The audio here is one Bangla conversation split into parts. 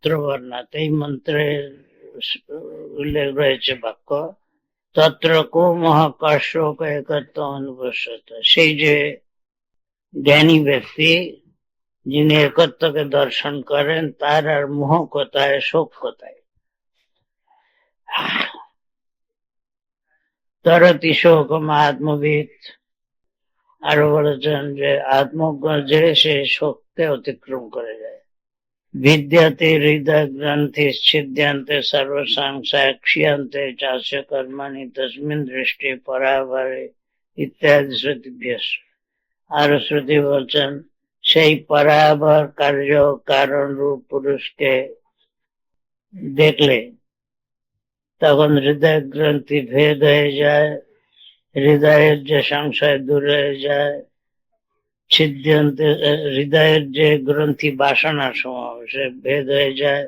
বর্ণাত, এই মন্ত্রের উল্লেখ রয়েছে বাক্য তত্র কো মহাকর্ষ একত্ব অনুপশ্যত। সেই যে জ্ঞানী ব্যক্তি যিনি একত্বকে দর্শন করেন, তার আর মোহ কোথায়, শোক কোথায়। তরতি শোক আত্মবিদ, আরো বলেছেন যে আত্মজ্ঞ যে সে শোককে অতিক্রম করে যায়। বিদ্যাতে হৃদয় গ্রন্থি ছিদ্যান্তে সর্বসংশয় ক্ষীয়ন্তে চাস্য কর্মাণি তস্মিন দৃষ্টি পরাবরে ইত্যাদি শ্রুতিভ্যাস। আরো শ্রুতি বলছেন সেই পরাবর কার্য কারণ রূপ পুরুষকে দেখলে তখন হৃদয় গ্রন্থি ভেদ হয়ে যায়, হৃদয়ের যে সংশয় দূর হয়ে যায়, ছিদ্যন্তে হৃদয়ের যে গ্রন্থি বাসনা সমূহ সে ভেদ হয়ে যায়,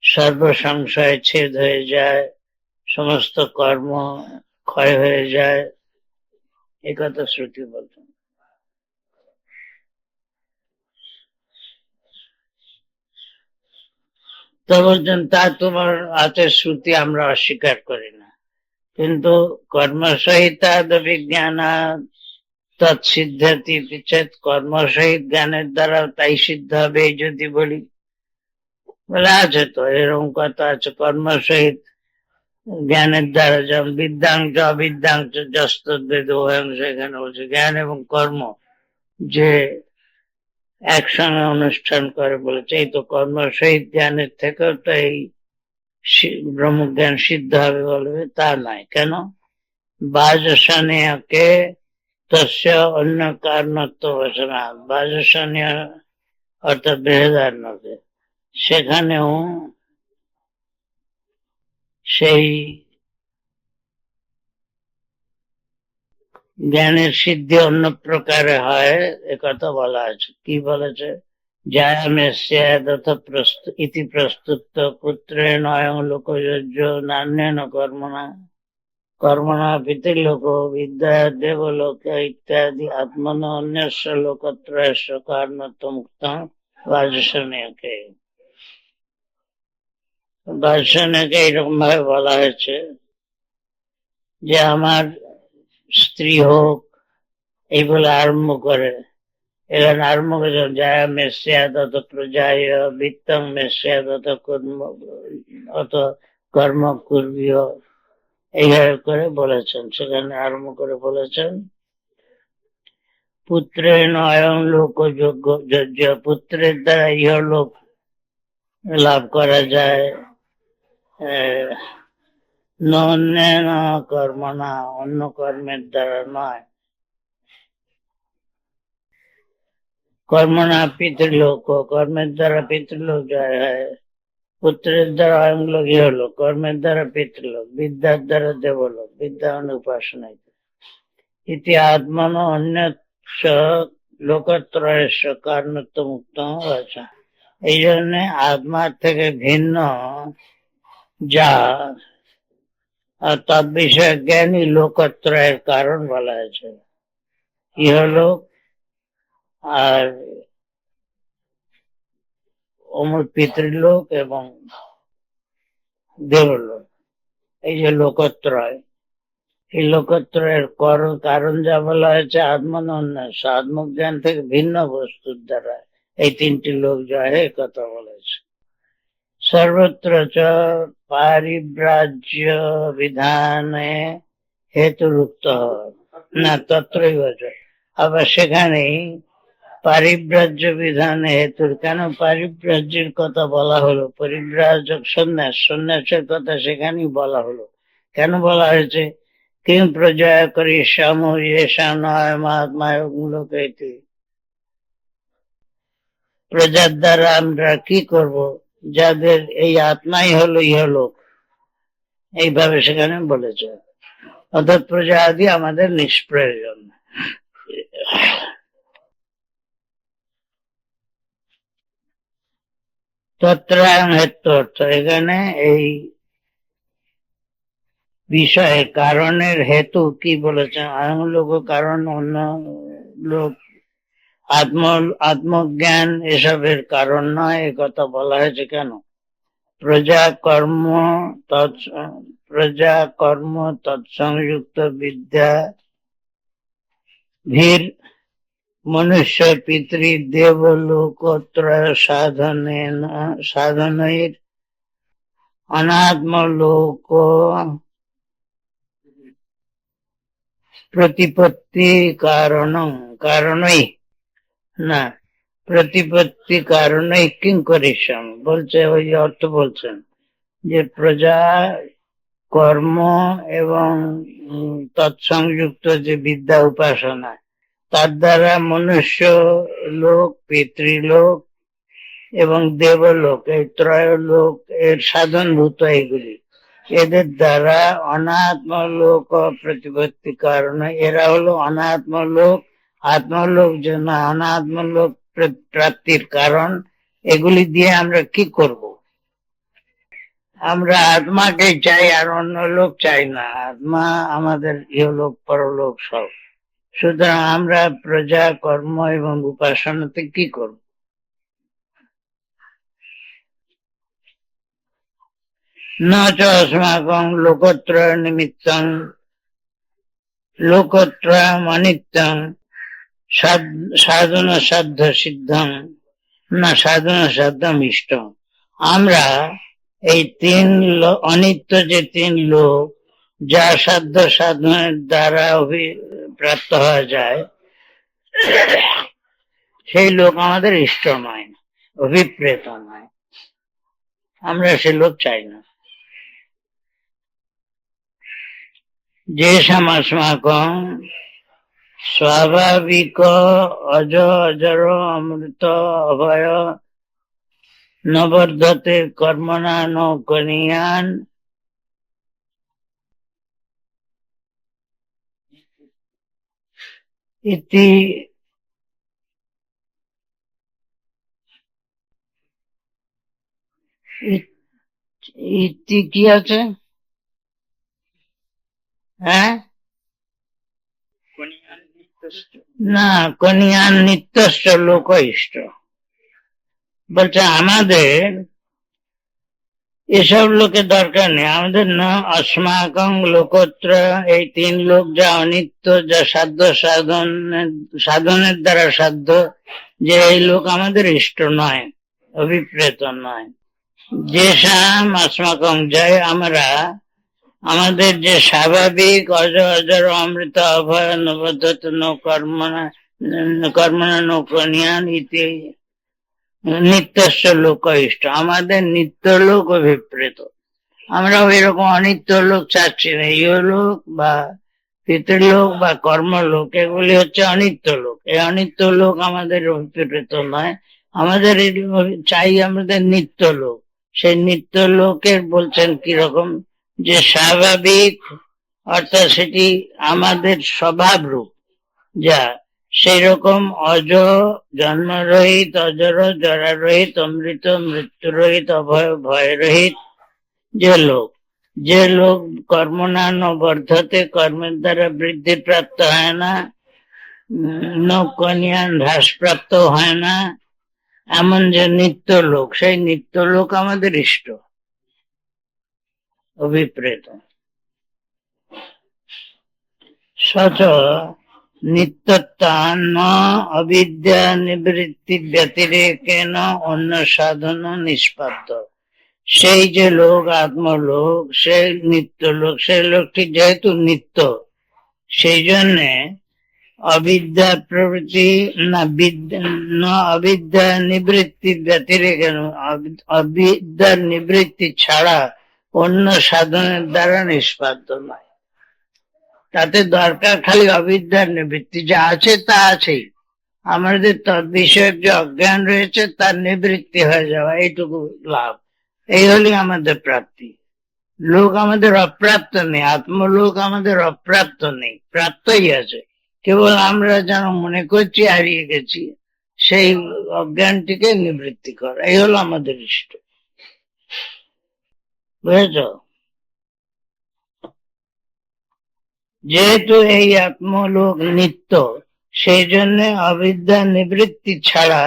সর্বসংশয় ছেদ হয়ে যায়, সমস্ত কর্ম ক্ষয় হয়ে যায়, একথা শ্রুতি বলছেন। তো বলছেন তা তোমার হাতের শ্রুতি আমরা অস্বীকার করি না, কিন্তু কর্মসহিতাদ বিজ্ঞান তৎসিদ্ধতি পিছেদ, কর্মসহিত জ্ঞানের দ্বারা তাই সিদ্ধ হবে এই যদি বলি, বলে আছে তো এরকম কথা আছে, কর্মসহিত জ্ঞানের দ্বারা, যেমন বিদ্যাংশ অবিদ্যাংশ যস্তদ্বেদ উভয়ং, সেখানে বলছে জ্ঞান এবং কর্ম যে একসঙ্গে অনুষ্ঠান করে বলেছে, এই তো কর্মসহিত জ্ঞানের থেকেও তো এই ব্রহ্মজ্ঞান সিদ্ধ হবে বলবে, তা নয়। কেন? বাজসনীয়কে তস্য অন্য কারণত্ব বসনা, বাজসনীয় অর্থাৎ বৃহদারণ্যকে, সেখানেও সেই জ্ঞানের সিদ্ধি অন্য প্রকারে হয়, একথা বলা আছে। কি বলেছে? ইতি প্রস্তুত পুত্রেণ অয়ং লোকযজ্ঞ নান্যেন কর্মণা, কর্মণা পিতৃলোক বিদ্যা দেবলোক ইত্যাদি আত্মন অন্যস্য লোকত্রয়স্য কারণত্ব মুক্ত বাজসনীয়কে। বাজসনীয়কে এইরকম ভাবে বলা হয়েছে যে আমার স্ত্রী হোক, এই বলে আরম্ভ করে, এখানে আরম্ভ করে যায় মেসিয়া তত প্রজায় বৃত্তং মেসিয়া তত কর্ম অত কর্ম কুর্বীয়, এইভাবে করে বলেছেন। সেখানে আরম্ভ করে বলেছেন পুত্রের অয়ং লোক যোগ্য যজ্ঞ, পুত্রের দ্বারা ইহলোক লাভ করা যায়, নন্যেন কর্ম না, অন্য কর্মের দ্বারা নয়। কর্ম না পিতৃলোক, কর্মের দ্বারা পিতৃলোক জয় হয়, পুত্রের দ্বারা অয়ং লোক ইহলোক, কর্মের দ্বারা পিতৃলোক, বিদ্যার দ্বারা দেবলোক, বিদ্যা অনুপাসনা ইতি আত্মন অন্য লোকত্রয়স্য কারণত্ব মুক্ত হয়েছে। এই জন্য আত্মার থেকে ভিন্ন যা তদ্বিষয় জ্ঞানী লোকত্রয়ের কারণ বলা হয়েছে, ইহলোক আর অমর পিতৃলোক এবং দেবলোক, এই যে লোকত্রয়, এই লোকত্রয়ের কারণ যা বলা হয়েছে আত্মনন্যাস, আত্মজ্ঞান থেকে ভিন্ন বস্তুর দ্বারা এই তিনটি লোক জয় কথা বলেছে। সর্বত্র চ পারিব্রাজ্য বিধানে হেতুরুক্ত না তত্রৈব চ, আবার সেখানেই পারিব্রাজ্য বিধানে হেতুর, কেন পারিব্রাজ্যের কথা বলা হলো, পরিব্রাজক সন্ন্যাস, সন্ন্যাসের কথা সেখানেই বলা হলো। কেন বলা হয়েছে? কিং প্রজা করি শ্যাম এসা নয় মহাত্মায় লোকে, প্রজার দ্বারা আমরা কি করব, যাদের এই আত্মাই হলো ইহলোক, এইভাবে সেখানে বলেছে। অর্থাৎ প্রজা আদি আমাদের নিষ্প্রয়োজন। তত্রায়ণ হেতু অর্থ, এখানে এই বিষয়ে কারণের হেতু কি বলেছেন, আয়ং লোক কারণ, অন্য লোক আত্মজ্ঞান এসবের কারণ নয়, কথা বলা হয়েছে। কেন? প্রজা কর্ম প্রজা কর্ম তৎসংযুক্ত বিদ্যা ভীর মনুষ্য পিতৃ দেবলোকত্রয় সাধনৈর অনাত্মলোক প্রতিপত্তি কারণই না প্রতিপত্তি কারণই কিং করিষ্যাম বলছে, ওই অর্থ বলছেন যে প্রজা কর্ম এবং তৎসংযুক্ত যে বিদ্যা উপাসনা, তার দ্বারা মনুষ্য লোক, পিতৃলোক এবং দেবলোক, এই ত্রয় লোক এর সাধনভূত এগুলি, এদের দ্বারা অনাত্মলোক প্রতিপত্তি কারণ, এরা হলো অনাত্মলোক, আত্মলোক জন্য অনাত্মলোক প্রাপ্তির কারণ। এগুলি দিয়ে আমরা কি করব? আমরা আত্মাকে চাই, আর অন্য লোক চাই না। আত্মা আমাদের ইহলোক পরলোক সব। সুতরাং আমরা প্রজা কর্ম এবং উপাসনাতে কি করব? না চ अस्माकं লোকত্রয় নিমিত্তং লোকত্রয়ম অনিত্যং সাধনা সাধ্য সিদ্ধং না সাধনা সাধ্যম ইষ্টম। আমরা এই অনিত্য যে তিন লোক, যা সাধ্য সাধনের দ্বারা প্রাপ্ত হওয়া যায়, সেই লোক আমাদের ইষ্ট নয়, অভিপ্রেত নয়। আমরা সে লোক চাই না। যে আসমাকং স্বাভাবিক অজ অজর অমৃত অভয় নবর্ধতে কর্মণা নৌকনিয়ান ইতি। ইতি কি আছে? হ্যাঁ, না, কনিয়ান নিত্যস্ত লোক ইষ্ট বলছে। আমাদের এসব লোকের দরকার নেই। আমাদের না अस्माकं লোকত্র, এই তিন লোক যা অনিত্য, যা সাধ্য সাধনের দ্বারা সাধ্য, যে এই লোক আমাদের ইষ্ট নয়, অভিপ্রেত নয়। যে अस्माकं জয় আমরা, আমাদের যে স্বাভাবিক অজ অজর অমৃত অভয় নবদ্ধত কর্মণা নৌকনিয়ান ইতি নিত্যস্ব লোক ইষ্ট, আমাদের নিত্য লোক অভিপ্রেত। আমরা এরকম অনিত্য লোক চাচ্ছি না। ইহলোক বা পিতৃলোক বা কর্মলোক, এগুলি হচ্ছে অনিত্য লোক। এই অনিত্য লোক আমাদের অভিপ্রেত নয়। আমাদের চাই আমাদের নিত্য লোক। সেই নিত্য লোকের বলছেন কিরকম, যে স্বাভাবিক, অর্থাৎ সেটি আমাদের স্বভাব রূপ যা, সেই রকম অজ জন্মরহিত, অজর জরারহিত, অমৃত মৃত্যুরহিত, অভয় ভয়রহিত যে লোক কর্মণা বর্ধতে, কর্মের দ্বারা বৃদ্ধি প্রাপ্ত হয় না, নৌকনিয়ান হ্রাসপ্রাপ্ত হয় না, এমন যে নিত্য লোক, সেই নিত্য লোক আমাদের ইষ্ট, অভিপ্রেত। সচ নিত্যত্বান অবিদ্যা নিবৃত্তি ব্যতিরেকেন অন্য সাধন নিষ্পাদ্য। সেই যে লোক আত্মলোক, সেই নিত্য লোক, সেই লোকটি যেহেতু নিত্য, সেই জন্যে অবিদ্যা প্রভৃতি না অবিদ্যা নিবৃত্তি ব্যতিরেকে, অবিদ্যার নিবৃত্তি ছাড়া অন্য সাধনের দ্বারা নিষ্পাদ্য নয়। তাতে দরকার খালি অবিদ্যার নিবৃত্তি, যা আছে তা আছেই, আমাদের তদ্বিষয়ক যে অজ্ঞান রয়েছে তার নিবৃত্তি হয়ে যাওয়া, এইটুকু লাভ। এই হলে আমাদের প্রাপ্তি। লোক আমাদের অপ্রাপ্ত নেই, আত্মলোক আমাদের অপ্রাপ্ত নেই, প্রাপ্তই আছে। কেবল আমরা যেন মনে করছি হারিয়ে গেছি, সেই অজ্ঞানটিকে নিবৃত্তি করা, এই হলো আমাদের ইষ্ট। বুঝেছ? যেহেতু এই আত্মলোক নিত্য, সেই জন্য অবিদ্যা নিবৃত্তি ছাড়া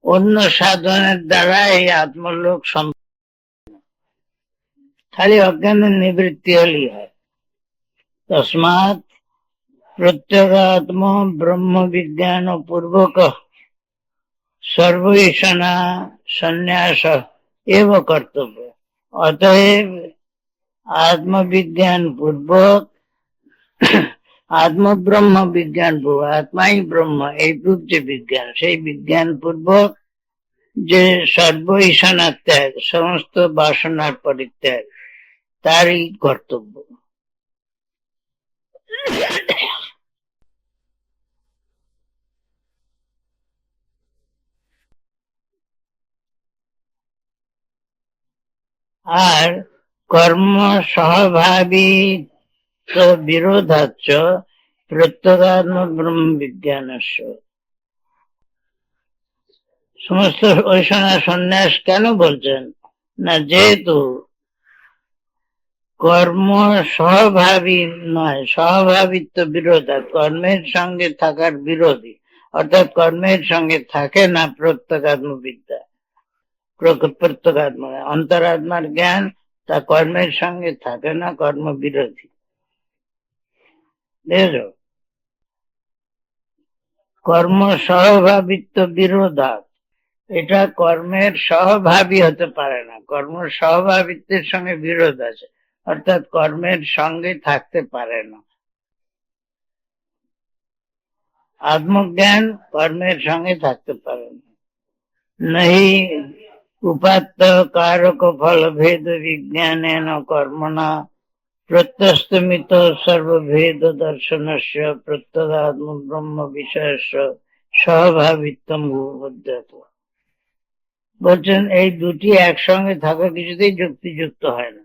অন্য সাধনের দ্বারা এই আত্মলোক সম্ভব। খালি অজ্ঞানের নিবৃত্তি হলেই হয়। তস্মাৎ প্রত্যগাত্ম ব্রহ্ম বিজ্ঞান পূর্বক সর্বৈষণা সন্ন্যাস এব কর্তব্য। অতএব আত্মবিজ্ঞান পূর্বক, আত্মব্রহ্ম বিজ্ঞান পূর্বক, আত্মাই ব্রহ্ম এই রূপ যে বিজ্ঞান, সেই বিজ্ঞান পূর্বক যে সর্বৈষণার ত্যাগ, সমস্ত বাসনার পরিত্যাগ, তারই কর্তব্য। আর কর্ম সহভাবী বিরোধাচ্চ প্রত্যগাত্ম ব্রহ্ম বিজ্ঞান, সমস্ত ঐষণা সন্ন্যাস কেন বলছেন না, যেহেতু কর্ম সহভাবী নয়, সহভাবিত্ব বিরোধ, কর্মের সঙ্গে থাকার বিরোধী, অর্থাৎ কর্মের সঙ্গে থাকে না প্রত্যগাত্ম বিদ্যা। প্রত্যগাত্ম অন্তরাত্মার জ্ঞান, তা কর্মের সঙ্গে থাকে না, কর্ম বিরোধী। বুঝেছ? কর্ম সহভাবিত্ব বিরোধা, এটা কর্মের সহভাবী হতে পারে না, কর্ম সহভাবিত্বের সঙ্গে বিরোধ আছে, অর্থাৎ কর্মের সঙ্গে থাকতে পারে না। আত্মজ্ঞান কর্মের সঙ্গে থাকতে পারে না। নহি উপাত্ত কারক ফল ভেদ বিজ্ঞানেন কর্মণা প্রত্যস্তমিত সর্বভেদ দর্শনস্য প্রত্যগাত্ম ব্রহ্ম বিষয়স্য সহভাবিত্বম উপপদ্যত। বলছেন এই দুটি একসঙ্গে থাকা কিছুতেই যুক্তিযুক্ত হয় না।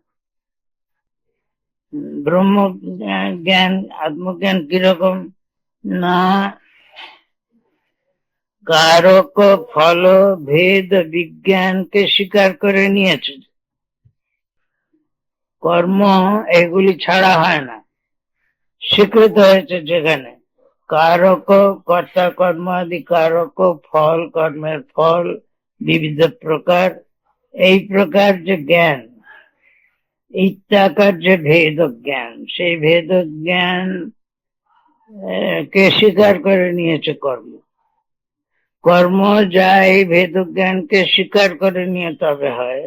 ব্রহ্ম জ্ঞান, আত্মজ্ঞান কিরকম না, কারক ফল ভেদ বিজ্ঞানকে স্বীকার করে নিয়েছে। কর্ম এগুলি ছাড়া হয় না, স্বীকৃত হয়েছে যেখানে কারক, কর্তা কর্ম আদি কারক, ফল কর্মের ফল বিবিধ প্রকার, এই প্রকার যে জ্ঞান, ইত্যাকার যে ভেদ জ্ঞান, সেই ভেদ জ্ঞান কে স্বীকার করে নিয়েছে কর্ম। কর্ম যা এই ভেদ জ্ঞানকে স্বীকার করে নিয়ে তবে হয়,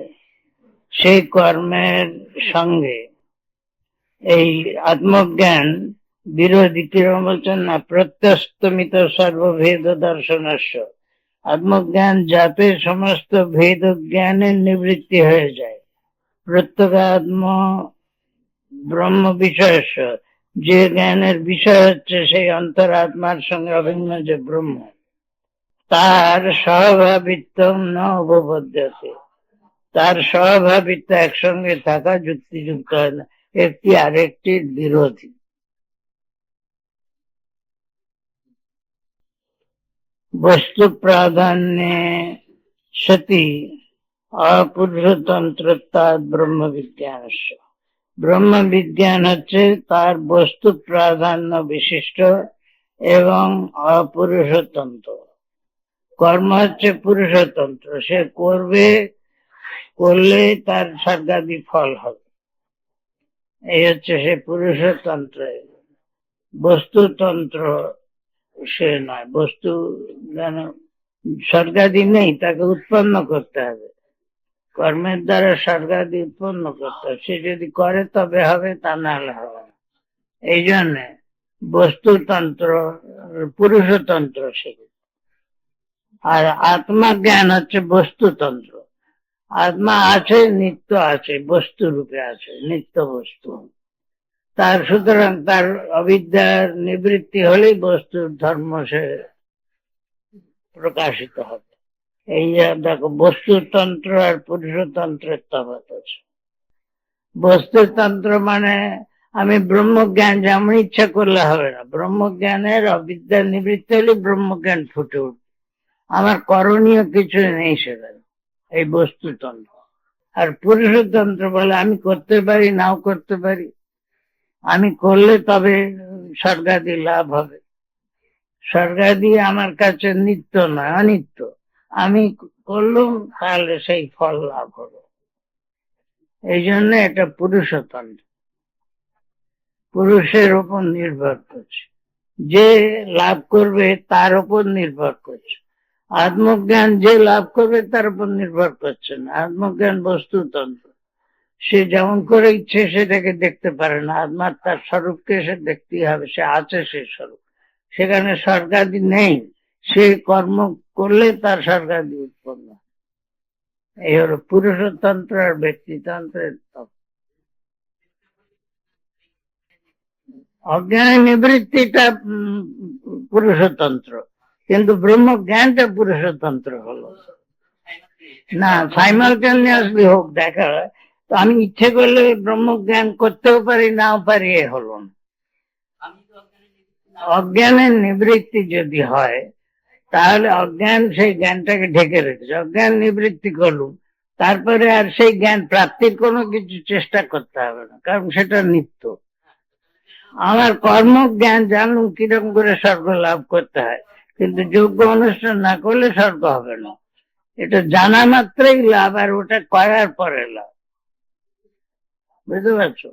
সেই কর্মের সঙ্গে এই আত্মজ্ঞান বিরোধী। কিরকম বলছেন না, প্রত্যস্তমিত সর্বভেদ দর্শনস্য, আত্মজ্ঞান যাতে সমস্ত ভেদ জ্ঞানের নিবৃত্তি হয়ে যায়, প্রত্যগাত্ম ব্রহ্ম বিষয়স্য, যে জ্ঞানের বিষয় হচ্ছে সেই অন্তরাত্মার সঙ্গে অভিন্ন যে ব্রহ্ম, তার স্বভাবিত্ব না উপপদ্যতে, তার স্বভাবিত্ব একসঙ্গে থাকা যুক্তিযুক্ত হয় না, একটি আরেকটির বিরোধী। বস্তু প্রাধান্যে সতি অপুরুষতন্ত্রত্বাৎ ব্রহ্ম বিজ্ঞান, ব্রহ্ম বিজ্ঞান হচ্ছে তার বস্তু প্রাধান্য বিশিষ্ট এবং অপুরুষতন্ত্র। কর্ম হচ্ছে পুরুষতন্ত্র, সে করবে, করলে তার স্বর্গাদি ফল হবে, এই হচ্ছে সে পুরুষতন্ত্র। বস্তুতন্ত্র সে নয়, বস্তু যেন স্বর্গাদি নেই, তাকে উৎপন্ন করতে হবে, কর্মের দ্বারা স্বর্গাদি উৎপন্ন করতে হবে, সে যদি করে তবে হবে, তা না হলে হবে না। এই জন্য বস্তুতন্ত্র পুরুষতন্ত্র সে। আর আত্মা জ্ঞান হচ্ছে বস্তুতন্ত্র। আত্মা আছে, নিত্য আছে, বস্তু রূপে আছে, নিত্য বস্তু। তার সুতরাং তার অবিদ্যার নিবৃত্তি হলেই বস্তুর ধর্ম সে প্রকাশিত হবে। এই দেখো, বস্তুতন্ত্র আর পুরুষতন্ত্রের তফাৎ আছে। বস্তুতন্ত্র মানে আমি ব্রহ্মজ্ঞান যেমন ইচ্ছা করলে হবে না, ব্রহ্মজ্ঞানের অবিদ্যার নিবৃত্তি হলে ব্রহ্মজ্ঞান ফুটে উঠবে, আমার করণীয় কিছু নেই সেখানে, এই বস্তুতন্ত্র। আর পুরুষতন্ত্র বলে আমি করতে পারি, নাও করতে পারি, আমি করলে তবে স্বর্গাদি লাভ হবে, স্বর্গাদি আমার কাছে নিত্য নয়, অনিত্য, আমি করলাম তাহলে সেই ফল লাভ হবে। এই জন্য এটা পুরুষতন্ত্র, পুরুষের উপর নির্ভর করছে, যে লাভ করবে তার উপর নির্ভর করছে। আত্মজ্ঞান যে লাভ করবে তার উপর নির্ভর করছে না। আত্মজ্ঞান বস্তুতন্ত্র, সে যেমন করে ইচ্ছে সেটাকে দেখতে পারে না। আত্মার তার স্বরূপকে সে দেখতেই হবে, সে আছে সেই স্বরূপ, সেখানে স্বর্গাদি নেই। সে কর্ম করলে তার স্বর্গাদি উৎপন্ন। এই হলো পুরুষতন্ত্র আর ব্যক্তিতন্ত্রের তফাৎ। অজ্ঞানের নিবৃত্তিটা পুরুষতন্ত্র, কিন্তু ব্রহ্ম জ্ঞানটা পুরুষতন্ত্র হলো না। সাইমালটেনিয়াসলি হোক দেখা, তো আমি ইচ্ছে করলে ব্রহ্ম জ্ঞান করতেও পারি, নাও পারি, এ হলো না। অজ্ঞানের নিবৃত্তি যদি হয়, তাহলে অজ্ঞান সেই জ্ঞানটাকে ঢেকে রেখেছে, অজ্ঞান নিবৃত্তি করলুম, তারপরে আর সেই জ্ঞান প্রাপ্তির কোনো কিছু চেষ্টা করতে হবে না, কারণ সেটা নিত্য। আমার কর্ম জ্ঞান জানলুম কিরকম করে স্বর্গ লাভ করতে হয়, কিন্তু যোগ্য অনুষ্ঠান না করলে স্বর্গ হবে না। এটা জানা মাত্রই লাভ, আর ওটা করার পরে লাভ। বুঝতে পারছো?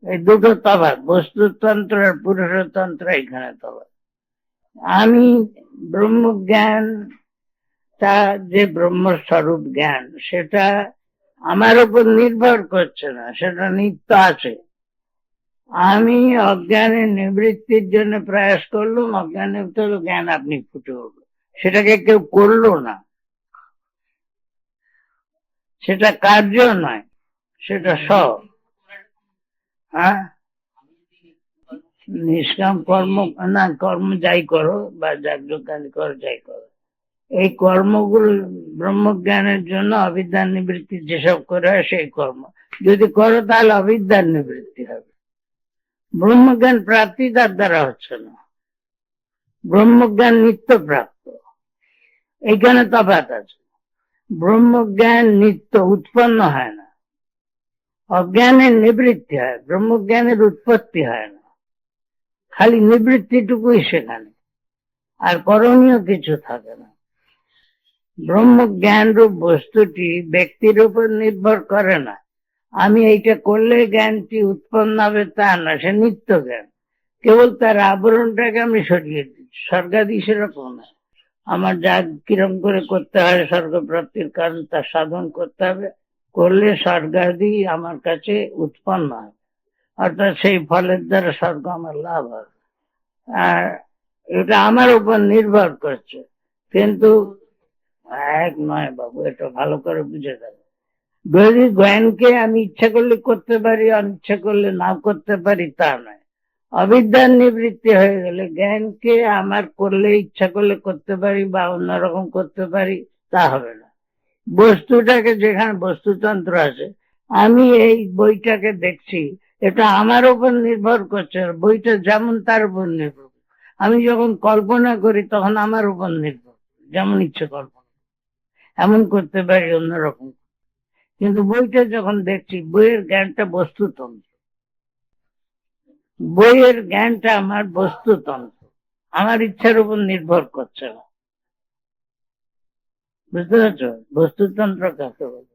এই দুটো তফাৎ, বস্তুতন্ত্র আর পুরুষতন্ত্র, এখানে তফাৎ। আমি ব্রহ্মজ্ঞান, তা যে ব্রহ্মস্বরূপ জ্ঞান, সেটা আমার উপর নির্ভর করছে না, সেটা নিত্য আছে। আমি অজ্ঞানের নিবৃত্তির জন্য প্রয়াস করলুম, অজ্ঞানের জ্ঞান আপনি ফুটে উঠল, সেটাকে কেউ করলো না, সেটা কার্য নয়, সেটা সব। হ্যাঁ, নিষ্কাম কর্ম না, কর্ম যাই করো বা যাজ্ঞকারী করো, যাই করো, এই কর্মগুলো ব্রহ্মজ্ঞানের জন্য অবিদ্যার নিবৃত্তি যেসব করে হয় সেই কর্ম যদি করো, তাহলে অবিদ্যার নিবৃত্তি হবে। ব্রহ্মজ্ঞান প্রাপ্তি তার দ্বারা হচ্ছে না, ব্রহ্মজ্ঞান নিত্য প্রাপ্ত। এইখানে তফাৎ আছে। ব্রহ্মজ্ঞান নিত্য, উৎপন্ন হয় না। অজ্ঞানের নিবৃত্তি হয়, ব্রহ্মজ্ঞানের উৎপত্তি হয় না, খালি নিবৃত্তিটুকুই সেখানে, আর করণীয় কিছু থাকে না। ব্রহ্মজ্ঞান রূপ বস্তুটি ব্যক্তির উপর নির্ভর করে না। আমি এইটা করলে জ্ঞানটি উৎপন্ন হবে তা না, সে নিত্য জ্ঞান, কেবল তার আবরণটাকে আমি সরিয়ে দিচ্ছি। স্বর্গাদি সেরকম না, আমার যা কিরম করে করতে হয় স্বর্গ প্রাপ্তির কারণ তার সাধন করতে হবে, করলে স্বর্গাদি আমার কাছে উৎপন্ন হয়, অর্থাৎ সেই ফলের দ্বারা স্বর্গ আমার লাভ হবে। আর এটা আমার উপর নির্ভর করছে, কিন্তু এক নয় বাবু, এটা ভালো করে বুঝে যাবে। যদি জ্ঞানকে আমি ইচ্ছা করলে করতে পারি, অনিচ্ছা করলে না করতে পারি, তা নয়। অবিদ্যার নিবৃত্তি হয়ে গেলে জ্ঞানকে আমার করলে, ইচ্ছা করলে করতে পারি বা অন্যরকম করতে পারি, তা হবে না। বস্তুটাকে, যেখানে বস্তুতন্ত্র আছে, আমি এই বইটাকে দেখছি, এটা আমার উপর নির্ভর করছে, বইটা যেমন তার উপর নির্ভর। আমি যখন কল্পনা করি তখন আমার উপর নির্ভর, যেমন ইচ্ছে কল্পনা এমন করতে পারি, অন্যরকম। কিন্তু বইটা যখন দেখছি, বইয়ের জ্ঞানটা বস্তুতন্ত্র, বইয়ের জ্ঞানটা আমার বস্তুতন্ত্র, আমার ইচ্ছার উপর নির্ভর করছে না। বুঝতে পারছো বস্তুতন্ত্র কাকে বলে?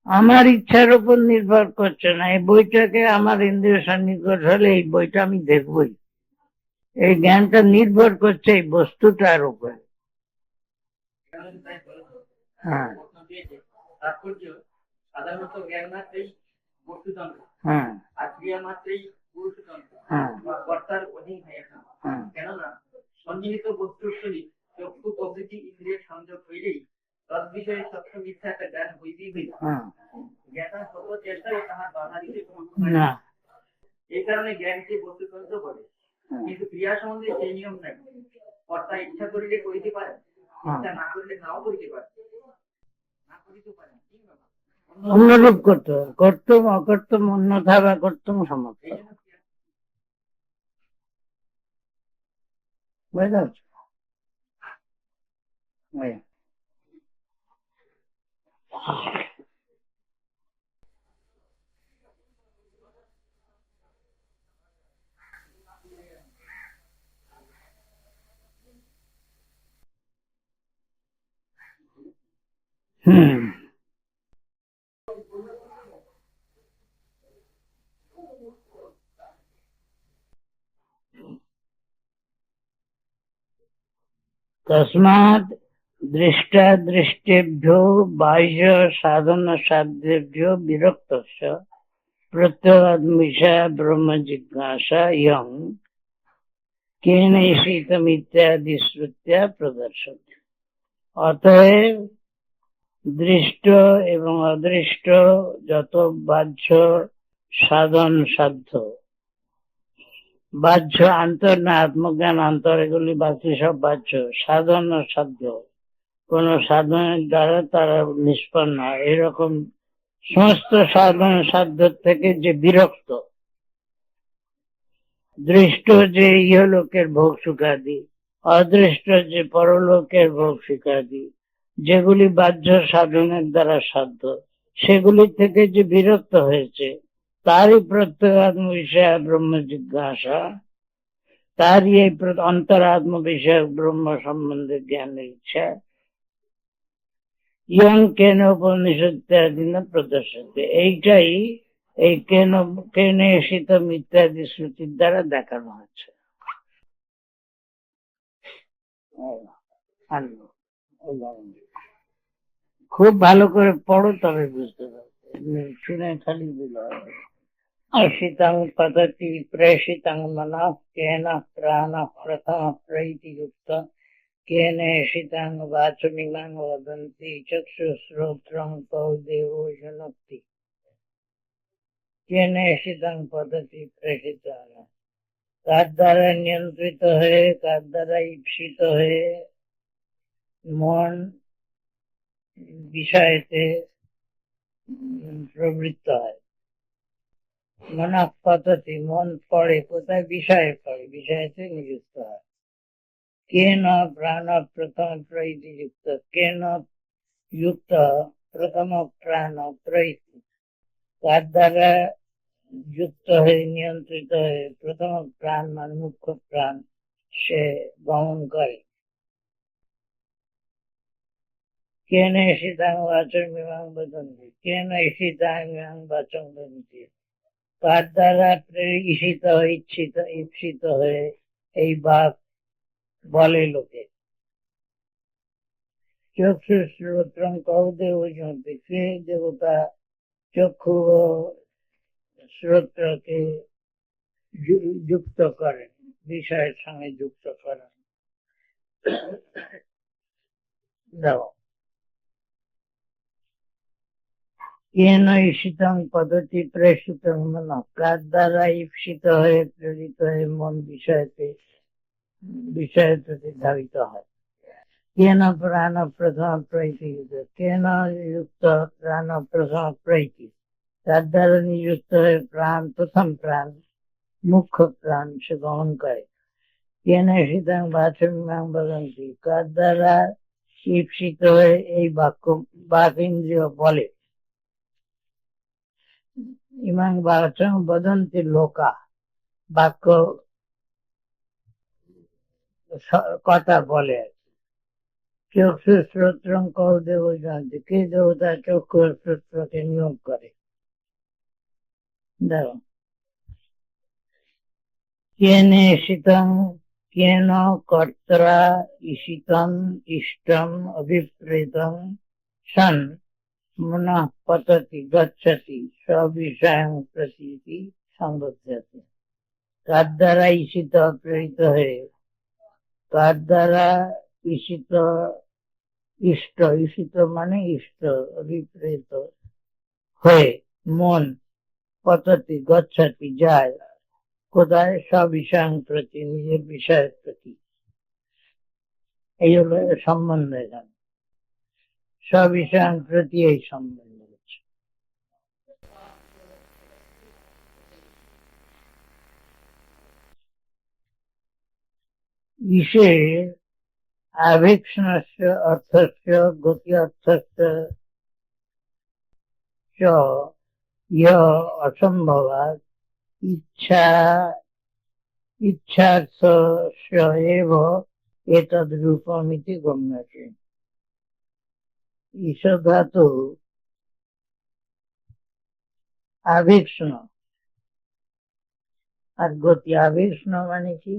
আমার ইচ্ছার উপর নির্ভর করছে না। এই বইটাকে আমার ইন্দ্রিয় সন্নিকট হলে এই বইটা আমি দেখবই। এই জ্ঞানটা নির্ভর করছে এই বস্তুটার উপর। হ্যাঁ, সাধারণত জ্ঞান মাত্রেই বস্তুতন্ত্র, হ্যাঁ, আর ক্রিয়া মাত্রেই পুরুষতন্ত্র, হ্যাঁ, বা কর্তার অধীন হয়ে থাকে। কেননা সন্নিহিত বস্তুর সহিত চক্ষু প্রভৃতি ইন্দ্রিয়ের সংযোগ হইলেই তদ্বিষয়ে সত্য মিথ্যা একটা জ্ঞান হইতেই হইল। জ্ঞাতা সর্ব চেষ্টায় তাহার বাধা দিতে না, এই কারণে জ্ঞানকে বস্তুতন্ত্র বলে। কিন্তু ক্রিয়া সম্বন্ধে সেই নিয়ম নাই। কর্তা ইচ্ছা করিলে করিতে পারে, ইচ্ছা না করিলে নাও করিতে পারে, না করিতে পারে। অনুরূপ করতে হবে, কর্তম অকর্তম অন্যথা বা কর্তম সমর্থ। বুঝতে পারছো? হুম, तस्मात् दृष्टादृष्टेभ्यो बाह्य साधन साध्येभ्यो विरक्तस्य प्रत्यगात्मिषा ब्रह्म जिज्ञासा यं केनैषितमित्यादि श्रुत्या प्रदर्शते। अतएव दृष्ट एवं अदृष्ट যত বাহ্য সাধন সাধ্য, বাহ্য আন্তর না আত্মজ্ঞান অন্তর, এগুলি বাকি সব বাহ্য সাধন ও সাধ্য, কোন সাধনের দ্বারা তারা নিষ্পন্ন হয়, এরকম সমস্ত সাধন সাধ্য থেকে যে বিরক্ত, দৃষ্ট যে ইহলোকের ভোগ সুখাদি, অদৃষ্ট যে পরলোকের ভোগ সুখাদি, যেগুলি বাহ্য সাধনের দ্বারা সাধ্য, সেগুলি থেকে যে বিরক্ত হয়েছে, তারই প্রত্যগাত্ম বিষয় ব্রহ্ম জিজ্ঞাসা, তারই এই অন্তরাত্ম বিষয়ক ব্রহ্ম সম্বন্ধে জ্ঞানের ইচ্ছা, ইয়ং কেন উপনিষত্যাদি না প্রদর্শিত, এইটাই এই কেন শীতম ইত্যাদি শ্রুতির দ্বারা দেখানো হচ্ছে। খুব ভালো করে পড়ো, তবে বুঝতে পারবে, শুনে খালি বিলয়। अशितं पतति प्रेषितं मनः केन प्राणः प्रथमः प्रैति युक्त केनेषितं वाचमिमं वदन्ति चक्षुश्रोत्रं कौ देवो जनक्ति। केनेषितं पतति प्रेषितः, কার দ্বারা নিয়ন্ত্রিত হয়ে, কার দ্বারা ঈপ্সিত হয়ে মন বিষয়েতে প্রবৃত্ত হয়। মনঃ পততি, মন পড়ে কোথায়? বিষয়ে পড়ে, বিষয়েতে নিযুক্ত হয়। কেন প্রাণ প্রথম প্রইতি যুক্ত, কেন যুক্ত প্রথম প্রাণ প্রইতি, কার দ্বারা যুক্ত হয়ে নিয়ন্ত্রিত হয়ে প্রথম প্রাণ মানে মুখ্য প্রাণ সে গমন করে। কেন ঈশিতাং বাচং মিমাং বদন্তি, কেন ঈশিতাং মিমাং বাচং বদন্তি, কার দ্বারা ঈশিত হয়ে ঈপ্সিত হয়ে এই বাক বলে লোকে। চক্ষু শ্রোত্রং কৌ দেব জন্তি, কে দেবতা চক্ষু ও শ্রোত্রকে যুক্ত করেন, বিষয়ের সঙ্গে যুক্ত করেন। কেন ঈশিতং পদ্ধতি প্রেষিতং মন, কার দ্বারা ঈপ্সিত হয়ে প্রেরিত হয়ে মন বিষয়ের প্রতি ধাবিত হয়। কেন প্রাণ প্রথম প্রৈতি, কেন যুক্ত প্রাণ প্রথম প্রৈতি, তার দ্বারা নিযুক্ত হয়ে প্রাণ প্রথম প্রাণ মুখ্য প্রাণ সে গমন করে। কেন শীতাং বাচমিমাং বদন্তি, কার দ্বারা ঈপ্সিত হয়ে এই বাক ইন্দ্রিয় বলে। ইমাং বাচং বদন্তি লোকা, বাক্য কথা বলে। চক্ষু শ্রোত্রং কৌ দেব জয়ন্তী, কে দেবতা চক্ষু শ্রোত্রকে নিয়োগ করে। দেখো, কেন ঈশিতং, কেন কর্তরা ঈশিতং ইষ্টম অভিপ্রেতং সন মনঃ পততি গচ্ছতি সবিষয়ং প্রতীতি সংবদ্ধতে, কার দ্বারা ঈশিত প্রেরিত হয়ে, কার দ্বারা ঈশিত ইষ্ট, ঈশিত মানে ইষ্ট, অভিপ্রেত হয়ে মন পততি গচ্ছতি যায় কোথায়? সবিষয়ং প্রতি, নিজের বিষয়ের প্রতি। এই হলো সম্বন্ধ, এখানে সবিষয়ং প্রতি এই সম্বন্ধ হচ্ছে। ঈশে আভীক্ষ্ণস্য অর্থস্য গতি অর্থস্য চ ইহ অসম্ভবাৎ ইচ্ছার্থস্য এব এতদ রূপমিতি গম্যতে। ঈশ ধাতু আভীক্ষ্ণ আর গতি। আভীক্ষ্ণ মানে কি?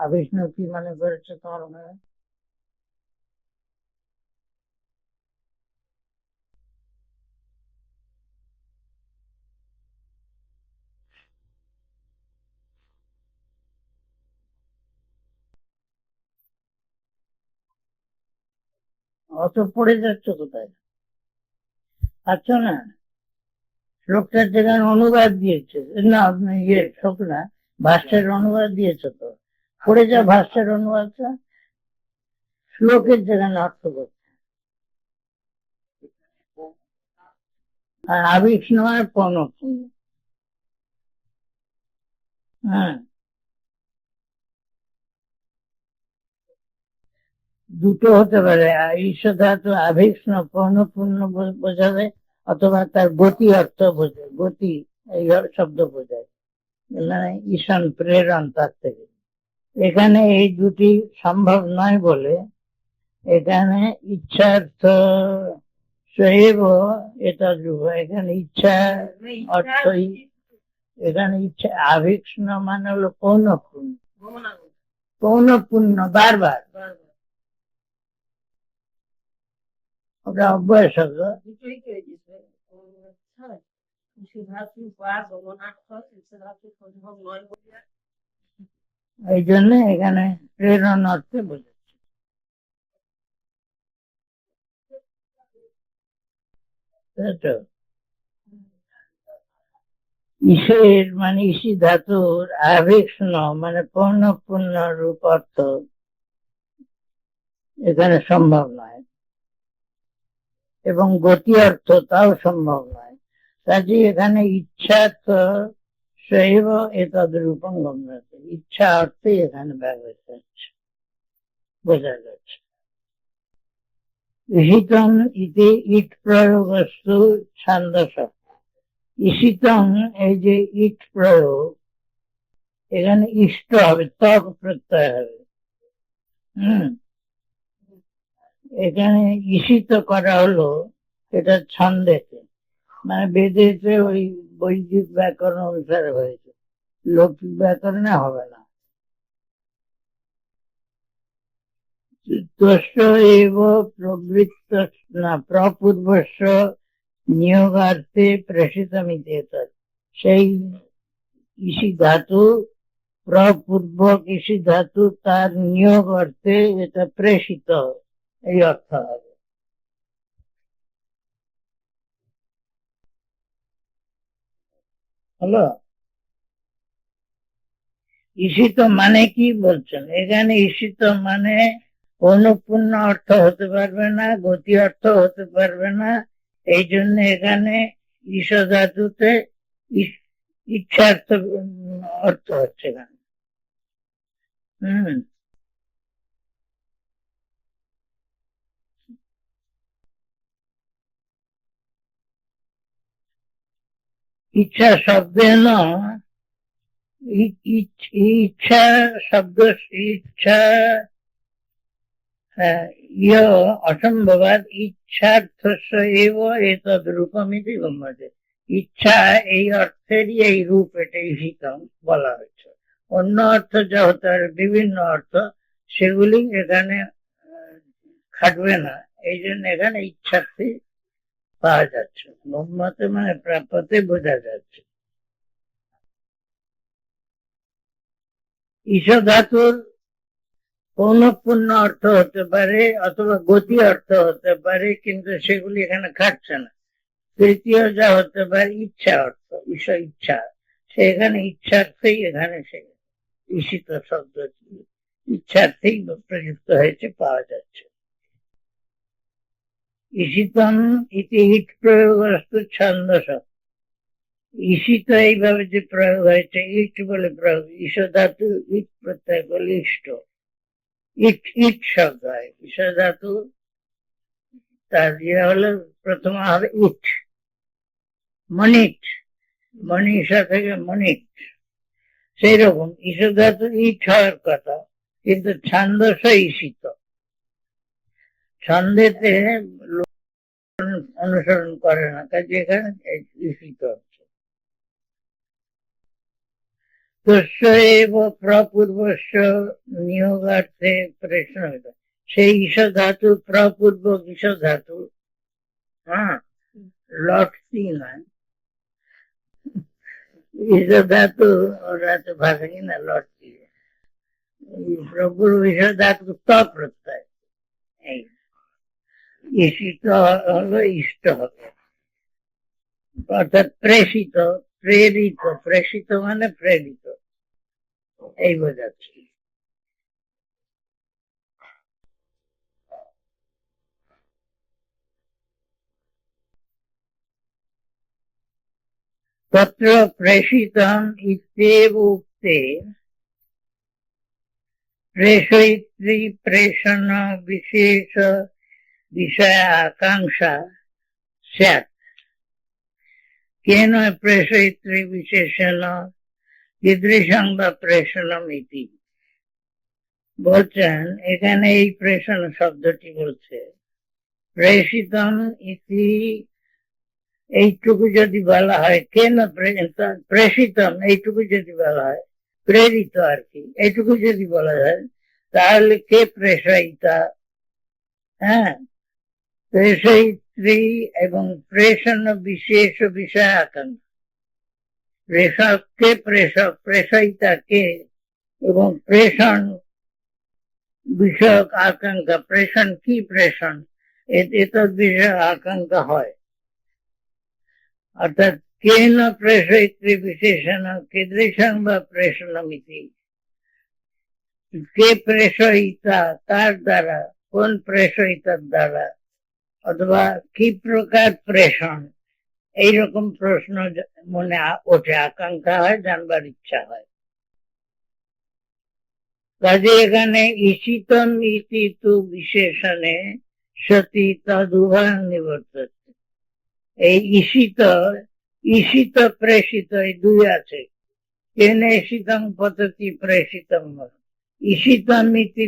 আবিষ্ণু কি মনে করেছে তোমার মনে হয়? অত পড়ে যাচ্ছ কোথায়? আচ্ছা না, শ্লোকটার যেখানে অনুবাদ দিয়েছে, না ইয়ে শ্লোক না, ভাষ্যের অনুবাদ দিয়েছে তো, পড়ে যা ভাষ্যের অনুবাদটা, শ্লোকের যেখানে অর্থ করছে। আর আবিষ্ণু আর প্রণব, হ্যাঁ, দুটো হতে পারে। ঈশ্বর ধাতু আবিষ্ণ পূর্ণপূর্ণ বোঝাবে, অথবা তার গতি অর্থ বোঝায়, গতি এই শব্দ বোঝায়, মানে ঈশান প্রেরণ তার থেকে। এখানে এই দুটি সম্ভব নয় বলে এখানে ইচ্ছার্থ সহিব এটা যুগ, এখানে ইচ্ছা অর্থই, এখানে ইচ্ছা আবিষ্ণ মানে হলো পৌনঃপুণ্য, পৌনঃপুণ্য বারবার, ওটা অভ্যাস হলো। এই জন্য এখানে প্রেরণ অর্থে বোঝাচ্ছে। তাই তো? ঈশের মানে ঈশি ধাতুর আবিষ্ণ মানে পৌনঃপুণ্য রূপ অর্থ এখানে সম্ভব নয়, এবং গতি অর্থ তাও সম্ভব নয়। কাজে এখানে ইচ্ছা তো শৈব এতদ রূপং গম্যতে, ইচ্ছা অর্থে এখানে ব্যবহৃত হচ্ছে, বোঝা যাচ্ছে। ঈশিতং ইতি ইট প্রয়োগস্তু ছন্দস, ঈশিতং এই যে ইট প্রয়োগ, এখানে ইষ্ট হবে, ত্বক প্রত্যয় হবে। হম, এখানে ঈশিত করা হলো, এটা ছন্দেতে, মানে বেদেতে ওই বৈদিক ব্যাকরণ অনুসারে হয়েছে, লৌকিক ব্যাকরণে হবে না। তুষ্ট এব প্রবৃত্ত না প্রপূর্বস্য নিয়োগার্থে প্রেষিতমিতি এতৎ, সেই ইসি ধাতু, প্রপূর্বক ইসি ধাতু তার নিয়োগ অর্থে এটা প্রেষিত, এই অর্থ হবে। হলো? ঈশিত মানে কি বলছেন এখানে? ঈশিত মানে অনুপূর্ণ অর্থ হতে পারবে না, গতি অর্থ হতে পারবে না। এই জন্য এখানে ঈশ ধাতুতে ইচ্ছার্থ অর্থ হচ্ছে এখানে। হম, ইচ্ছা শব্দেন, ইচ্ছা শব্দ, ইচ্ছা ইয় অসম্ভবাদ ইচ্ছার্থস্য এব এতদ রূপমিতি গম্যতে, ইচ্ছা এই অর্থেরই এই রূপ, এটা ঈশিতম বলা হয়েছে। অন্য অর্থ যা হতে পারে, বিভিন্ন অর্থ, সেগুলি এখানে খাটবে না। এই জন্য এখানে ইচ্ছার্থী পাওয়া যাচ্ছে, গম্যতে মানে প্রাপ্যতে বোঝা যাচ্ছে। ঈশ ধাতুর পৌনঃপুণ্য অর্থ হতে পারে, অথবা গতি অর্থ হতে পারে, কিন্তু সেগুলি এখানে খাটছে না। তৃতীয় যা হতে পারে ইচ্ছা অর্থ, বিষয় ইচ্ছা, সেখানে ইচ্ছার্থেই এখানে সে ঈশিত শব্দ ইচ্ছার্থেই প্রযুক্ত হয়েছে, পাওয়া যাচ্ছে। ঈশিতম ইতি ইট প্রয়োগস্তু ছন্দস, ঈশিত এইভাবে যে প্রয়োগ হয়েছে, ইট বলে প্রয়োগ, ঈশ ধাতু ইট প্রত্যয় বলে ইষ্ট, ইট ইট শব্দ হয়, ঈশ ধাতু তার ইয়ে হলো প্রথম হবে ইট, মনিট, মনীষা থেকে মনিট, সেই রকম ঈশ ধাতু ইট হওয়ার কথা, কিন্তু ছন্দস ঈশিত, ছন্দেতে অনুসরণ করে না, কাজে এখানে ঈশিত হচ্ছে। তস্য এব প্রপূর্বস্য নিয়োগার্থে প্রশ্ন, সেই ঈশ ধাতু প্রপূর্বক ঈশ ধাতু, হ্যাঁ, লটতি নয়, ঈশ ধাতু ওরা তো ভাষা কিনা লটতি, প্রপূর্ব ঈশ ধাতু ত প্রত্যয়, এই ঈশিত হলো ইষ্ট হবে, অর্থাৎ প্রেষিত, প্রেরিত, প্রেষিত মানে প্রেরিত, এই বোঝাচ্ছি। তত্র প্রেষিতম ইত্যেব উক্তে প্রেষয়িত্রী প্রেষণ বিশেষ বিষয় আকাঙ্ক্ষা স্যাৎ, কেন প্রেষয়িত্রী বিশেষণ কীদৃশং বা প্রেষণম ইতি। বলছেন এখানে এই প্রেষণ শব্দটি বলছে প্রেষিতম ইতি, এইটুকু যদি বলা হয়, কেন প্রেষিতম এইটুকু যদি বলা হয়, প্রেরিত আর কি, এইটুকু যদি বলা যায়, তাহলে কে প্রেষয়িতা, হ্যাঁ, প্রেষয়িত্রী এবং প্রেষণ বিশেষ বিষয় আকাঙ্ক্ষা, প্রেষক কে, প্রেষক প্রেষয়িতা কে, এবং প্রেষণ বিষয়ক আকাঙ্ক্ষা, প্রেষণ কি, প্রেষণ এতদ বিষয় আকাঙ্ক্ষা হয়, অর্থাৎ কেন প্রেষয়িত্রী বিশেষণ কীদৃশং বা প্রেষণমিতি, কে প্রেষয়িতা, তার দ্বারা, কোন প্রেষয়িতার দ্বারা, অথবা কি প্রকার প্রেষণ, এইরকম প্রশ্ন মনে ওঠে, আকাঙ্ক্ষা হয়, জানবার ইচ্ছা হয়। কাজে এখানে ঈশিতম ইতি তু বিশেষণে সতী তদুভয় নিবর্ততে, এই ঈশিত, ঈশিত প্রেষিত এই দুই আছে, কেন ঈশিতং পততি প্রেষিতম, ঈশিতম ইতি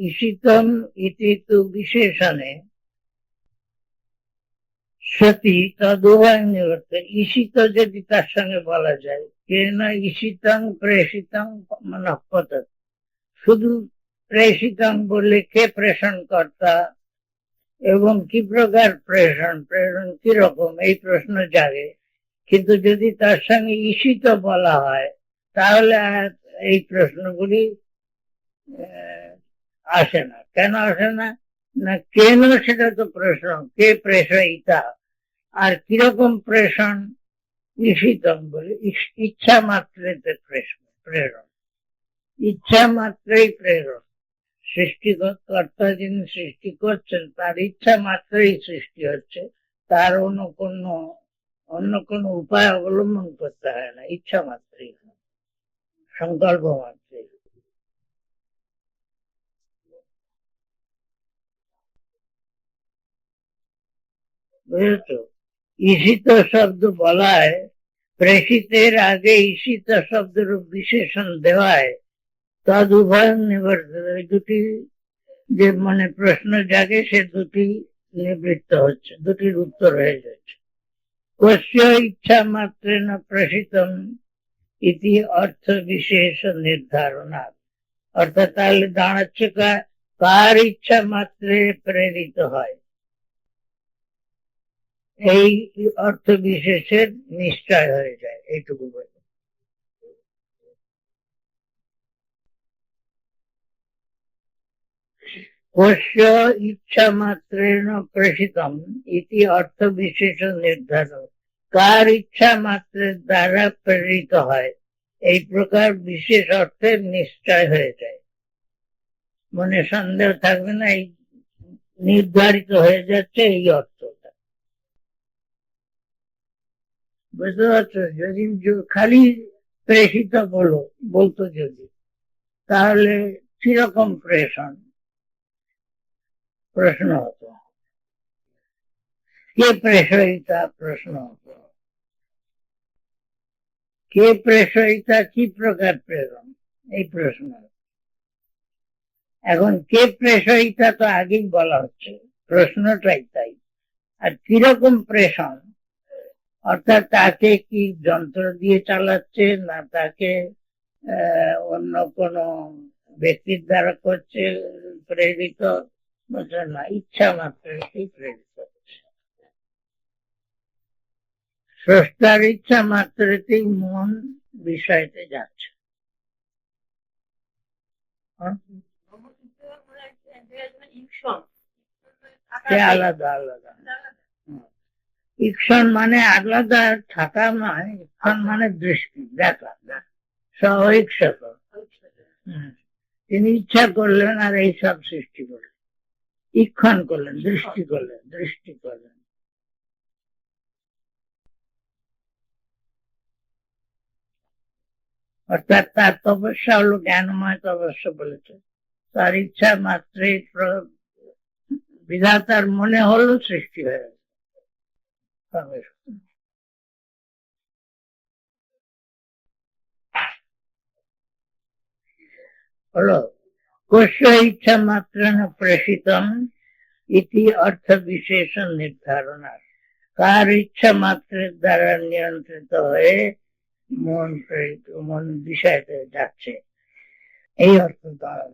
ঈশিতম ইতি তু বিশেষণে সতী তদুভয় নিবর্ততে, ঈশিত যদি তার সঙ্গে বলা যায়, কেন ঈশিতং প্রেষিতং মানে পততি, শুধু প্রেষিতং বললে কে প্রেষণ কর্তা এবং কি প্রকার প্রেষণ, প্রেরণ কিরকম, এই প্রশ্ন জাগে, কিন্তু যদি তার সঙ্গে ঈশিত বলা হয় তাহলে এই প্রশ্নগুলি আসে না। কেন আসে না, না কেন সেটা তো প্রশ্ন, কে প্রেষয়িতা আর কিরকম প্রেষণ, ঈশিতম বলে ইচ্ছা মাত্রেতে প্রেরণ, ইচ্ছা মাত্রেই প্রেরণ, সৃষ্টিকর্তা যিনি সৃষ্টি করছেন তার ইচ্ছা মাত্রই সৃষ্টি হচ্ছে, তার অন্য কোনো উপায় অবলম্বন করতে হয় না, ইচ্ছা মাত্রই, সংকল্প মাত্রই। বুঝেছো, ঈশিত শব্দ বলায়, প্রেষিতের আগে ঈশিত শব্দের বিশেষণ দেওয়ায় তদ উভয় নিবর্তিত, দুটি যে মানে প্রশ্ন জাগে সে দুটি নিবৃত্ত হচ্ছে, দুটির উত্তর হয়ে যাচ্ছে। কস্য ইচ্ছা মাত্রেণ প্রসিতম ইতি অর্থ বিশেষ নির্ধারণা, অর্থাৎ তাহলে দাঁড়াচ্ছে কার ইচ্ছা মাত্রে প্রেরিত হয়, এই অর্থ বিশেষের নিশ্চয় হয়ে যায়, এইটুকু বলে। কস্য ইচ্ছা মাত্রেণ প্রসিতম ইতি অর্থ বিশেষ নির্ধারণ, কার ইচ্ছা মাত্রের দ্বারা প্রেরিত হয়, এই প্রকার বিশেষ অর্থের নিশ্চয় হয়ে যায়, মনে সন্দেহ থাকবে না, এই নির্ধারিত হয়ে যাচ্ছে এই অর্থটা। বুঝতে পারছো, যদি খালি প্রেষিত বলতো যদি, তাহলে কিরকম প্রেষণ প্রশ্ন হতো, কে প্রেষয়িতা প্রশ্ন হতো, কে প্রেষয়িতা, কি প্রকার প্রেরণ, এই প্রশ্ন। এখন কে প্রেষয়িতা তো আগেই বলা হচ্ছে, প্রশ্নটাই তাই, আর কিরকম প্রেষণ, অর্থাৎ তাকে কি যন্ত্র দিয়ে চালাচ্ছে, না তাকে অন্য কোন ব্যক্তির দ্বারা করছে প্রেরিত, বলছে না, ইচ্ছা মাত্রই প্রেরিত হচ্ছে। স্রষ্টার ইচ্ছা মাত্রতেই মন বিষয়তে যাচ্ছে। আলাদা আলাদা। ইক্ষণ মানে আলাদা থাকা নয়, ইক্ষণ মানে দৃষ্টি দেখা, স্ব-ইচ্ছা। তিনি ইচ্ছা করলেন আর এই সব সৃষ্টি করলেন, ইক্ষণ করলেন, দৃষ্টি করলেন, দৃষ্টি করলেন। অর্থাৎ তার তপস্যা হলো জ্ঞানময় তপস্যা বলেছে। তার ইচ্ছা মাত্রই বিধাতার মনে হলো সৃষ্টি হয়ে গেল। হলো কস্য ইচ্ছা মাত্রেণ প্রেষিতম ইতি অর্থ বিশেষ নির্ধারণা। কার ইচ্ছা মাত্রের দ্বারা নিয়ন্ত্রিত হয়ে মন বিষয়তে যাচ্ছে, এই অর্থ দ্বারা।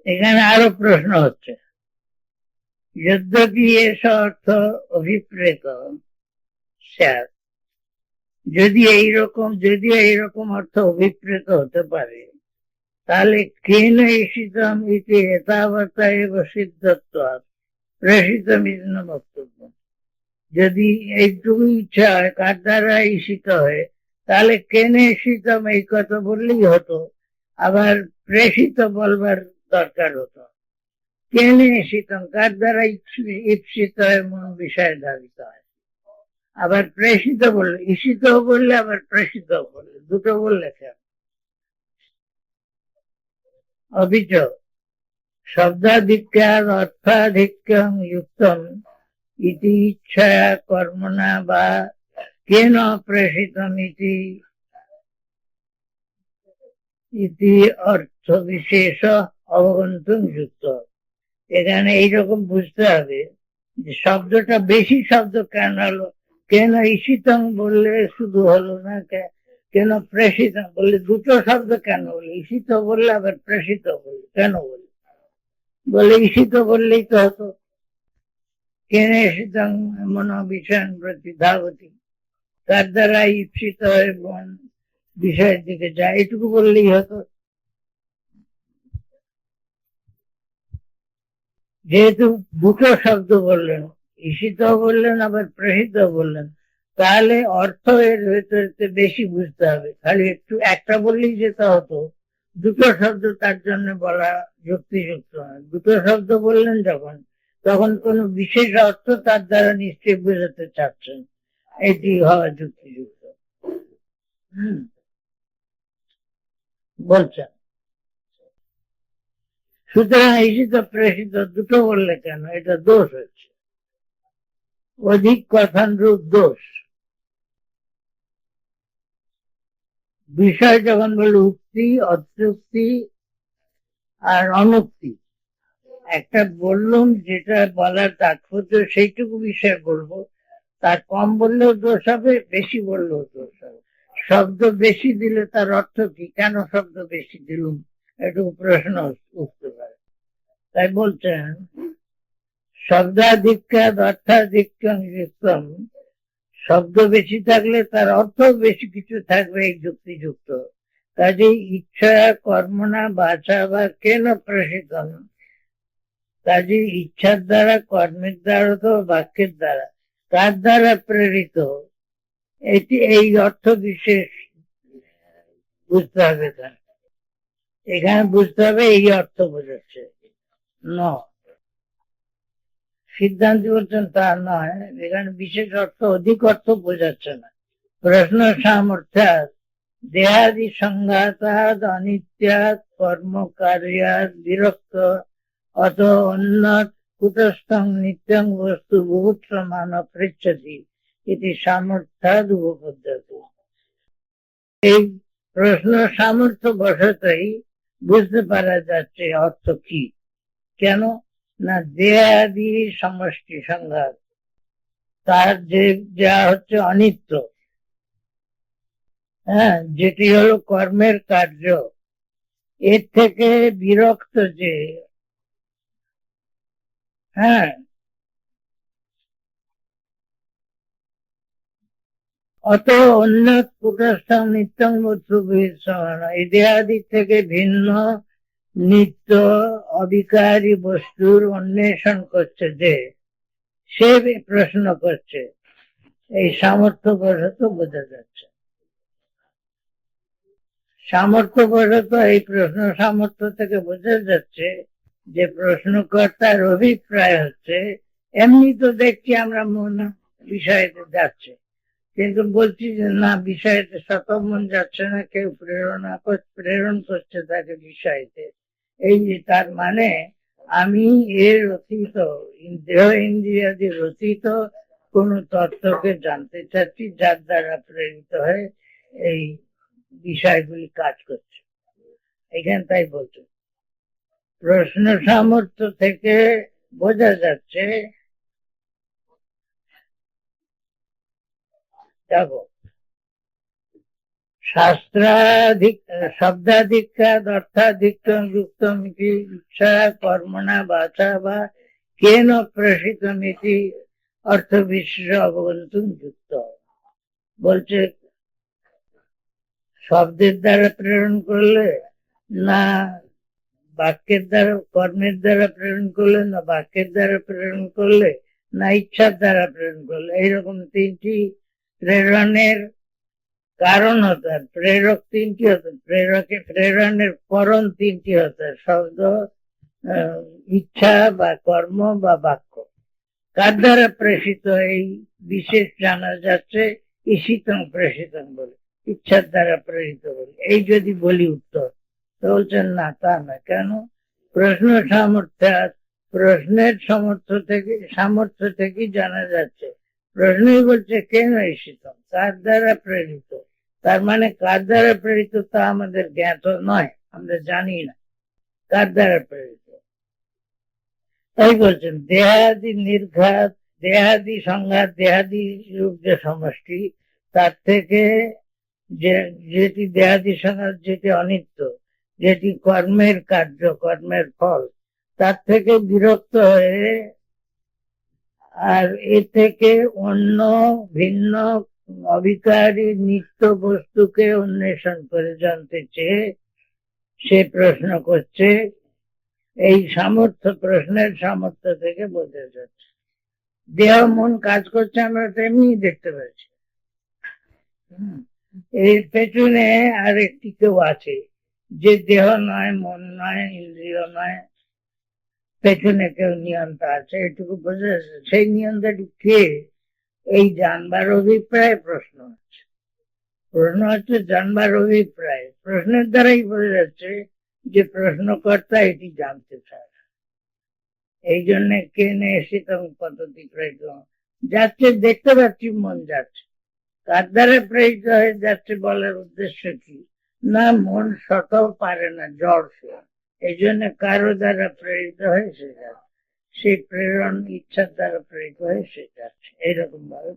এখানে আরো প্রশ্ন হচ্ছে, যদ্যপি এস অর্থ অভিপ্রেত স্যার, যদিও এইরকম অর্থ অভিপ্রেত হতে পারে, তাহলে কেন ঈশিতম ইতি এতাবতা এব সিদ্ধত্ব প্রেষিতম ইন্ন বক্তব্য। যদি এইটুকু ইচ্ছা হয় কার দ্বারা ঈশিত হয়, তাহলে কেন ঈশিতম এই কথা বললেই হতো, আবার প্রেষিত বলবার দরকার হতো। কেন ঈশিতম, কার দ্বারা ঈপ্সিত হয় মন বিষয়ে ধাবিত হয়। আবার প্রেষিত বললে, ঈশিত বললে আবার প্রেষিত বললে, দুটো বললে কেন। অভিযোগ শব্দাধিক্যার অর্থাধিক্যং যুক্তম ইতি ইচ্ছায়া কর্মণা বা কেন প্রেষিতম ইতি অর্থ বিশেষ অবগন্তম যুক্ত। এখানে এইরকম বুঝতে হবে যে শব্দটা বেশি শব্দ কেন হলো, কেন ঈশিতং বললে শুধু হলো না, কেন প্রেষিতং বললে দুটো শব্দ কেন বলে, ঈশিত বললে আবার প্রেষিত বললে কেন বলে, বলে ঈশিত বললেই তো হতো। কেন ঈশিতং মনো বিষয় প্রতি ধাবতী, তার দ্বারা ঈপ্সিত হয়ে মন বিষয়ের দিকে যায়, এটুকু বললেই হতো। যেহেতু দুটো শব্দ বললেন, ঈশিত বললেন আবার প্রেষিত বললেন, তাহলে অর্থ এর ভেতরে বেশি বুঝতে হবে। খালি একটু একটা বললেই যেতে হতো, দুটো শব্দ তার জন্য বলা যুক্তিযুক্ত নয়। দুটো শব্দ বললেন যখন, তখন কোন বিশেষ অর্থ তার দ্বারা নিশ্চয়ই বোঝাতে চাচ্ছেন, এটি হওয়া যুক্তিযুক্ত। বলছেন সুতরাং ঈশিত প্রেষিত দুটো বললে কেন, এটা দোষ হচ্ছে, অধিক কথানুরূপ দোষ। বিষয় যখন বলে উক্তি, অত্যুক্তি আর অনুক্তি, একটা বললাম যেটা বলার তাৎপর্য সেইটুকু বিষয় বলবো, তার কম বললেও দোষ হবে, বেশি বললেও দোষ হবে। শব্দ বেশি দিলে তার অর্থ কি, কেন শব্দ বেশি দিলুম, একটু প্রশ্ন উঠতে পারে। তাই বলছেন শব্দাধিক্যাদ অর্থাধিক্যং যুক্তম, শব্দ বেশি থাকলে তার অর্থ বেশি কিছু থাকবে, এই যুক্তিযুক্ত। কাজেই ইচ্ছা কর্মণা বাচা বা কেন প্রসিদ্ধ, কাজেই ইচ্ছার দ্বারা, কর্মের দ্বারা তো বাক্যের দ্বারা, তার দ্বারা প্রেরিত, এটি এই অর্থ বিশেষ বুঝতে হবে। এখানে বুঝতে হবে এই অর্থ বোঝাচ্ছে ন, সিদ্ধান্ত বলছেন তা নয়, এখানে বিশেষ অর্থ অধিক অর্থ বোঝাচ্ছে না। প্রশ্ন সামর্থ্যাৎ দেহাদি সংঘাতাৎ অনিত্যাৎ কর্ম কার্যাৎ বিরক্ত অত অন্য কুতস্থং নিত্যং বস্তু বহুত সমান পৃচ্ছতি এটি সামর্থ্যাৎ উপপদ্যতে। এই প্রশ্ন সামর্থ্য বসতেই বুঝতে পারা যাচ্ছে অর্থ কি। কেন না, দেহাদি সমষ্টি সংঘাত, তার যে যা হচ্ছে অনিত্য, হ্যাঁ, যেটি হলো কর্মের কার্য, এর থেকে বিরক্ত যে, হ্যাঁ, অত অন্য কুটস্থ নিত্যং বস্তু এই দেহাদি থেকে ভিন্ন নিত্য অবিকারী বস্তুর অন্বেষণ করছে যে, সে প্রশ্ন করছে, এই সামর্থ্য বশত বোঝা যাচ্ছে। সামর্থ্য বশত এই প্রশ্ন সামর্থ্য থেকে বোঝা যাচ্ছে যে প্রশ্নকর্তার অভিপ্রায় হচ্ছে, এমনি তো দেখছি আমরা মন বিষয়তে যাচ্ছে, কিন্তু বলছি যে না, বিষয়তে শত মন যাচ্ছে না, কেউ প্রেরণ করছে তাকে বিষয়তে। এই যে তার মানে আমি এর অতীত, দেহ ইন্দ্রিয়াদি অতীত কোন তত্ত্বকে জানতে চাচ্ছি, যার দ্বারা প্রেরিত হয়ে এই বিষয়গুলি কাজ করছে। এখানে তাই বলছে প্রশ্ন সামর্থ্য থেকে বোঝা যাচ্ছে, দেখো, শাস্ত্রাধিক শব্দাধিক্যাদ অর্থাধিক্যং যুক্তমিতি ইচ্ছা কর্মণা বাচা বা কেন প্রসিতমিতি অর্থ বিশেষ অবগন্তুম যুক্ত। বলছে শব্দের দ্বারা প্রেরণ করলে, না বাক্যের দ্বারা, কর্মের দ্বারা প্রেরণ করলে, না বাক্যের দ্বারা প্রেরণ করলে, না ইচ্ছার দ্বারা প্রেরণ করলে, এইরকম তিনটি প্রেরণের কারণ হতে, প্রেরক তিনটি হতে, প্রেরণের করণ তিনটি হতে, শব্দ, ইচ্ছা বা কর্ম বা বাক্য। কার দ্বারা প্রেষিত এই বিশেষ জানা যাচ্ছে ঈশিতং প্রেষিতং বলে, ইচ্ছার দ্বারা প্রেরিত বলে। এই যদি বলি উত্তর, তো বলছেন না, তা না। কেন? প্রশ্ন প্রশ্নের সামর্থ্য থেকে জানা যাচ্ছে। প্রশ্নই বলছে কেন ঈশিতং, কার দ্বারা প্রেরিত। তার মানে কার দ্বারা প্রেরিত তা আমাদের জ্ঞাত নয়, আমরা জানি না কার দ্বারা প্রেরিত। তাই বলছেন দেহাদি নির্ঘাত, দেহাদি সংঘাত, দেহাদি রূপ যে সমষ্টি, তার থেকে যেটি দেহাদি সংঘাত, যেটি অনিত্য, যেটি কর্মের কার্য, কর্মের ফল, তার থেকে বিরক্ত হয়ে আর এ থেকে অন্য ভিন্ন অবিকারী নিত্য বস্তুকে অন্বেষণ করে জানতে চেয়ে সে প্রশ্ন করছে। এই সামর্থ্য, প্রশ্নের সামর্থ্য থেকে বোঝা যাচ্ছে দেহ মন কাজ করছে, আমরা তেমনি দেখতে পাচ্ছি। এর পেছনে আর একটি কেউ আছে, যে দেহ নয়, মন নয়, ইন্দ্রিয় নয়, পেছনে কেউ নিয়ন্ত্রণ আছে, এটুকু বোঝা যাচ্ছে। সেই নিয়ন্ত্রণটি কে, এই জানবার অভিপ্রায় প্রশ্ন হচ্ছে। প্রশ্ন হচ্ছে জানবার অভিপ্রায়, প্রশ্নের দ্বারাই বোঝা যাচ্ছে যে প্রশ্নকর্তা এটি জানতে চায়। এই জন্য কেনে এসে তখন পদ্ধতি প্রেরিত যাচ্ছে, দেখতে পাচ্ছি মন যাচ্ছে, কার দ্বারা প্রেরিত হয়ে যাচ্ছে বলার উদ্দেশ্য কি, না মন স্বতঃ পারে না, জড় সে, এই জন্য কারো দ্বারা প্রেরিত হয়ে সে যাচ্ছে, সেই প্রেরণ ইচ্ছার দ্বারা প্রেরিত হয়ে সে যাচ্ছে। এইরকম ভাবে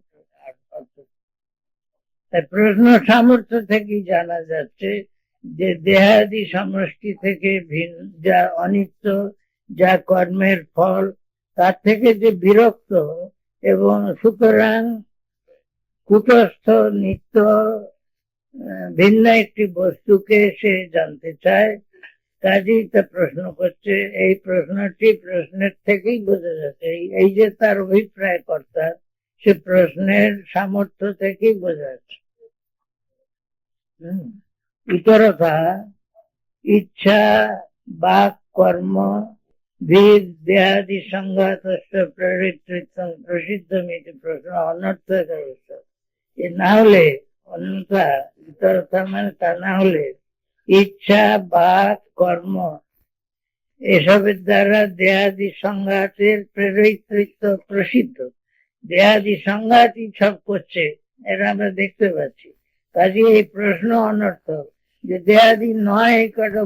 প্রশ্ন সামর্থ্য থেকেই জানা যাচ্ছে যে দেহাদি সমষ্টি থেকে ভিন্ন, যা অনিত্য, যা কর্মের ফল, তার থেকে যে বিরক্ত, এবং সুতরাং কুটস্থ নিত্য ভিন্ন একটি বস্তুকে সে জানতে চায়, কাজেই তা প্রশ্ন করছে। এই প্রশ্নটি প্রশ্নের থেকেই বোঝা যাচ্ছে, এই যে তার অভিপ্রায় কর্তা, সে প্রশ্নের সামর্থ্য থেকেই বোঝা যাচ্ছে। ইতরথা ইচ্ছা বা কর্ম দেহাদি সংঘাত প্রসিদ্ধ মিতি প্রশ্ন অনর্থক। এ না হলে, অন্যথা ইতরথা মানে তা না হলে, ইচ্ছা বা কর্ম এসবের দ্বারা দেহাদি সংঘাতের প্রেরিতৃত্ব প্রসিদ্ধ। দেহাদি সংঘাতই সব করছে, এটা আমরা দেখতে পাচ্ছি। কাজে এই প্রশ্ন অনর্থক, যে দেহাদি নয় এই কথা